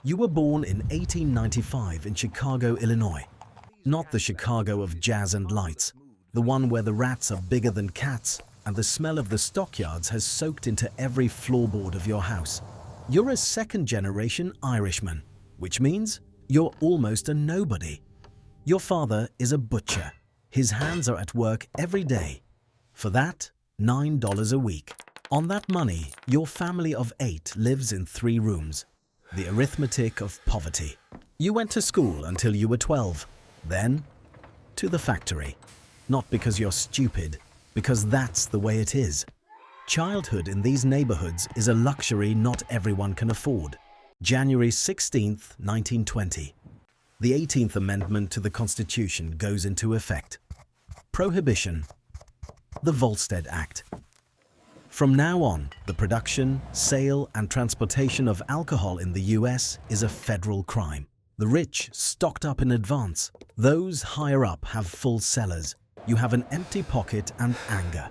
You were born in 1895 in Chicago, Illinois. Not the Chicago of jazz and lights, the one where the rats are bigger than cats and the smell of the Stockyards has soaked into every floorboard of your house. You're a second-generation Irishman, which means you're almost a nobody. Your father is a butcher. His hands are at work every day. For that, $9 a week. On that money, your family of 8 lives in 3 rooms. The arithmetic of poverty. You went to school until you were 12. Then, to the factory. Not because you're stupid, because that's the way it is. Childhood in these neighborhoods is a luxury not everyone can afford. January 16th, 1920. The 18th Amendment to the Constitution goes into effect. Prohibition. The Volstead Act. From now on, the production, sale, and transportation of alcohol in the US is a federal crime. The rich stocked up in advance. Those higher up have full cellars. You have an empty pocket and anger.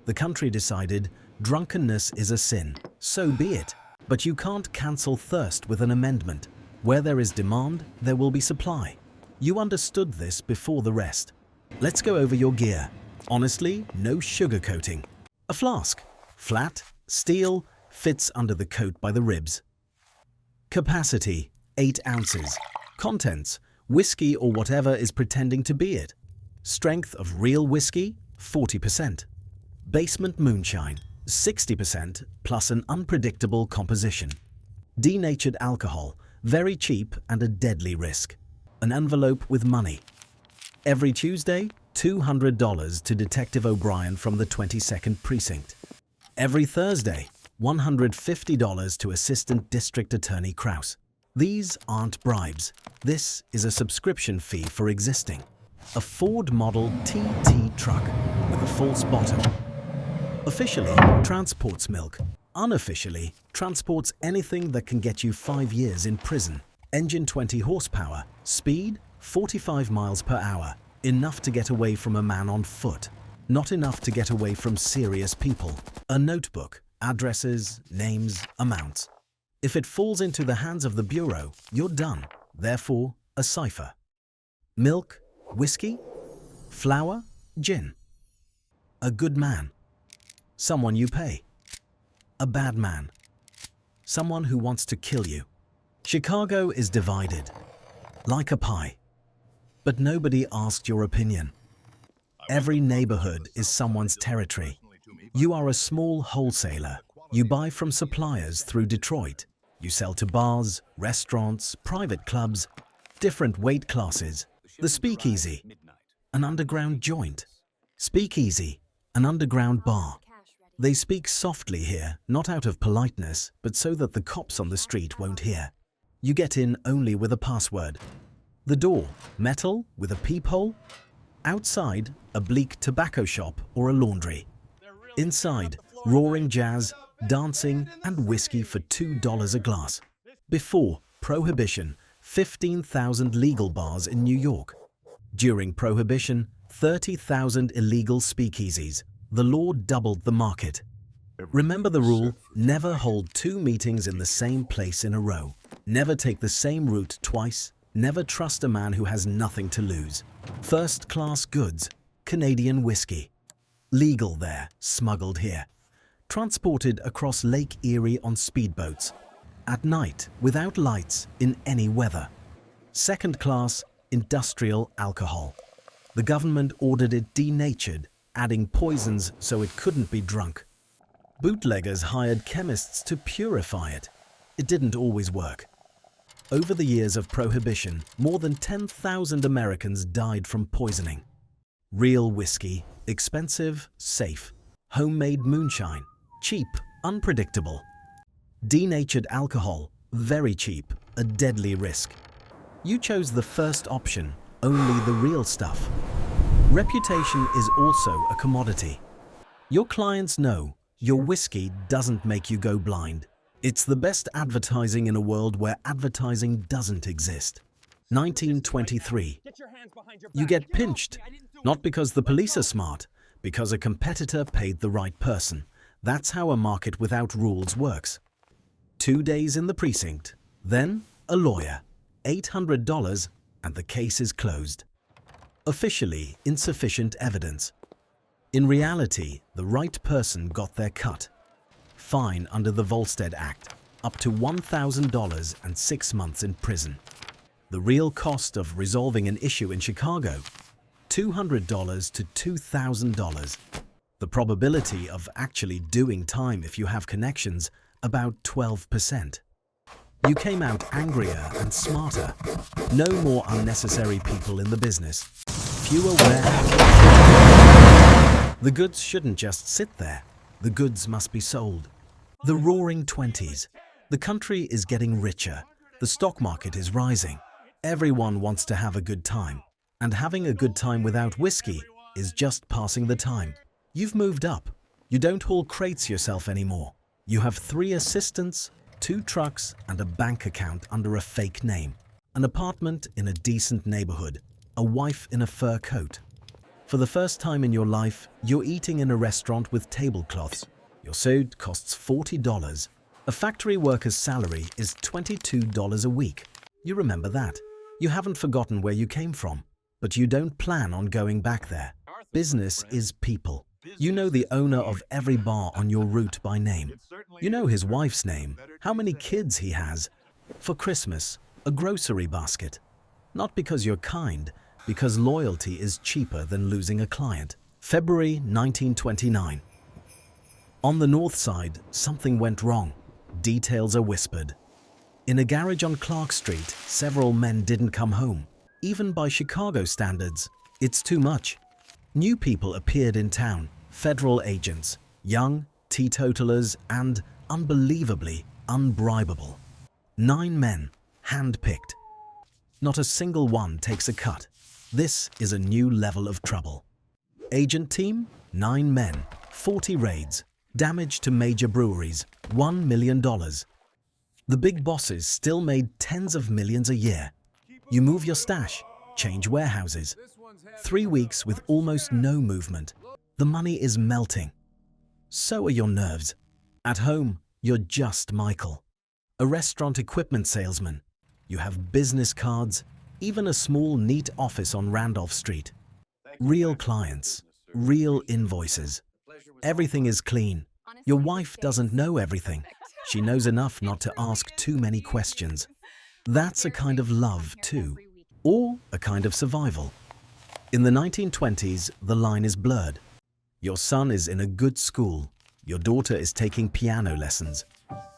The country decided drunkenness is a sin. So be it. But you can't cancel thirst with an amendment. Where there is demand, there will be supply. You understood this before the rest. Let's go over your gear. Honestly, no sugarcoating. A flask. Flat, steel, fits under the coat by the ribs. Capacity, 8 ounces. Contents, whiskey or whatever is pretending to be it. Strength of real whiskey, 40%. Basement moonshine, 60% plus an unpredictable composition. Denatured alcohol, very cheap and a deadly risk. An envelope with money. Every Tuesday, $200 to Detective O'Brien from the 22nd Precinct. Every Thursday, $150 to Assistant District Attorney Krause. These aren't bribes. This is a subscription fee for existing. A Ford Model TT truck with a false bottom. Officially, transports milk. Unofficially, transports anything that can get you 5 years in prison. Engine 20 horsepower. Speed, 45 miles per hour. Enough to get away from a man on foot. Not enough to get away from serious people. A notebook, addresses, names, amounts. If it falls into the hands of the bureau, you're done. Therefore, a cipher. Milk, whiskey, flour, gin. A good man. Someone you pay. A bad man. Someone who wants to kill you. Chicago is divided, like a pie. But nobody asked your opinion. Every neighborhood is someone's territory. You are a small wholesaler. You buy from suppliers through Detroit. You sell to bars, restaurants, private clubs, different weight classes. The speakeasy, an underground joint. Speakeasy, an underground bar. They speak softly here, not out of politeness, but so that the cops on the street won't hear. You get in only with a password. The door, metal with a peephole. Outside, a bleak tobacco shop or a laundry. Inside, roaring jazz, dancing, and whiskey for $2 a glass. Before Prohibition, 15,000 legal bars in New York. During Prohibition, 30,000 illegal speakeasies. The law doubled the market. Remember the rule, never hold 2 meetings in the same place in a row. Never take the same route twice. Never trust a man who has nothing to lose. First-class goods, Canadian whiskey. Legal there, smuggled here. Transported across Lake Erie on speedboats. At night, without lights, in any weather. Second-class, industrial alcohol. The government ordered it denatured, adding poisons so it couldn't be drunk. Bootleggers hired chemists to purify it. It didn't always work. Over the years of Prohibition, more than 10,000 Americans died from poisoning. Real whiskey, expensive, safe. Homemade moonshine, cheap, unpredictable. Denatured alcohol, very cheap, a deadly risk. You chose the first option, only the real stuff. Reputation is also a commodity. Your clients know your whiskey doesn't make you go blind. It's the best advertising in a world where advertising doesn't exist. 1923. You get pinched, not because the police are smart, because a competitor paid the right person. That's how a market without rules works. 2 days in the precinct, then a lawyer, $800, and the case is closed. Officially, insufficient evidence. In reality, the right person got their cut. Fine under the Volstead Act, up to $1,000 and 6 months in prison. The real cost of resolving an issue in Chicago, $200 to $2,000. The probability of actually doing time if you have connections, about 12%. You came out angrier and smarter. No more unnecessary people in the business. Fewer warehouses. The goods shouldn't just sit there. The goods must be sold. The Roaring Twenties. The country is getting richer. The stock market is rising. Everyone wants to have a good time. And having a good time without whiskey is just passing the time. You've moved up. You don't haul crates yourself anymore. You have 3 assistants, 2 trucks, and a bank account under a fake name. An apartment in a decent neighborhood. A wife in a fur coat. For the first time in your life, you're eating in a restaurant with tablecloths. Your suit costs $40. A factory worker's salary is $22 a week. You remember that. You haven't forgotten where you came from, but you don't plan on going back there. Business is people. You know the owner of every bar on your route by name. You know his wife's name, how many kids he has. For Christmas, a grocery basket. Not because you're kind, because loyalty is cheaper than losing a client. February 1929. On the north side, something went wrong. Details are whispered. In a garage on Clark Street, several men didn't come home. Even by Chicago standards, it's too much. New people appeared in town, federal agents, young, teetotalers, and, unbelievably, unbribable. 9 men, hand-picked. Not a single one takes a cut. This is a new level of trouble. Agent team, 9 men, 40 raids, damage to major breweries, $1 million. The big bosses still made tens of millions a year. You move your stash, change warehouses. 3 weeks with almost no movement. The money is melting. So are your nerves. At home, you're just Michael, a restaurant equipment salesman. You have business cards, even a small, neat office on Randolph Street. Real clients, real invoices. Everything is clean. Your wife doesn't know everything. She knows enough not to ask too many questions. That's a kind of love, too, or a kind of survival. In the 1920s, the line is blurred. Your son is in a good school. Your daughter is taking piano lessons.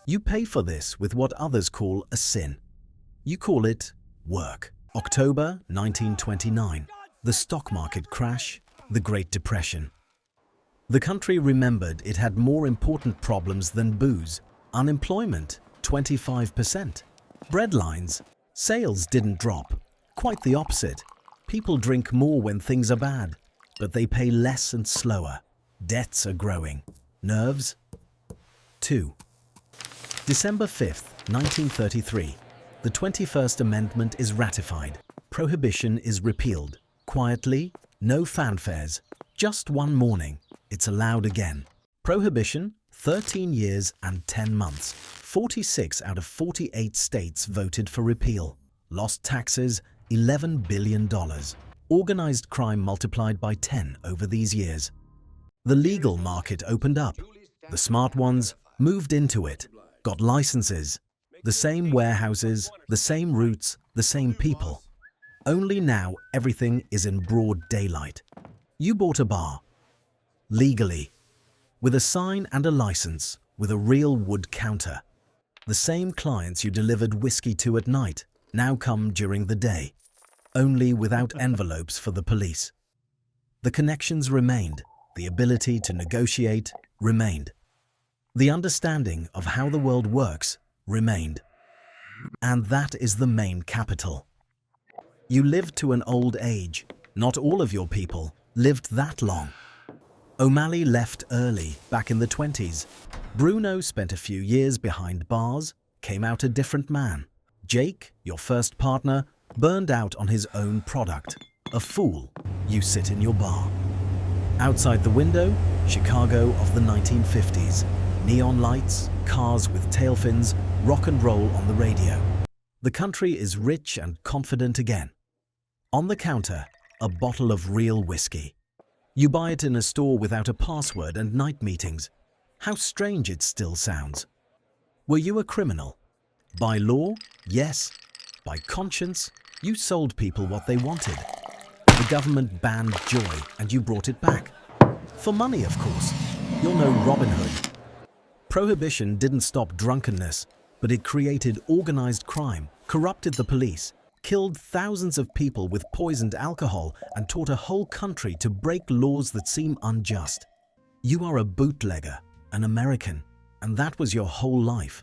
You pay for this with what others call a sin. You call it work. October 1929. The stock market crash, the Great Depression. The country remembered it had more important problems than booze. Unemployment, 25%. Breadlines, sales didn't drop. Quite the opposite. People drink more when things are bad, but they pay less and slower. Debts are growing. Nerves? 2. December 5th, 1933. The 21st Amendment is ratified. Prohibition is repealed. Quietly, no fanfares. Just one morning, it's allowed again. Prohibition, 13 years and 10 months. 46 out of 48 states voted for repeal. Lost taxes, $11 billion. Organized crime multiplied by 10 over these years. The legal market opened up. The smart ones moved into it, got licenses. The same warehouses, the same routes, the same people. Only now everything is in broad daylight. You bought a bar. Legally. With a sign and a license, with a real wood counter. The same clients you delivered whiskey to at night now come during the day, only without envelopes for the police. The connections remained, the ability to negotiate remained. The understanding of how the world works remained. And that is the main capital. You lived to an old age. Not all of your people lived that long. O'Malley left early, back in the 20s. Bruno spent a few years behind bars, came out a different man. Jake, your first partner, burned out on his own product. A fool. You sit in your bar. Outside the window, Chicago of the 1950s. Neon lights, cars with tail fins, rock and roll on the radio. The country is rich and confident again. On the counter, a bottle of real whiskey. You buy it in a store without a password and night meetings. How strange it still sounds. Were you a criminal? By law? Yes. By conscience? You sold people what they wanted. The government banned joy and you brought it back. For money, of course. You're no Robin Hood. Prohibition didn't stop drunkenness, but it created organized crime, corrupted the police, killed thousands of people with poisoned alcohol, and taught a whole country to break laws that seem unjust. You are a bootlegger, an American, and that was your whole life.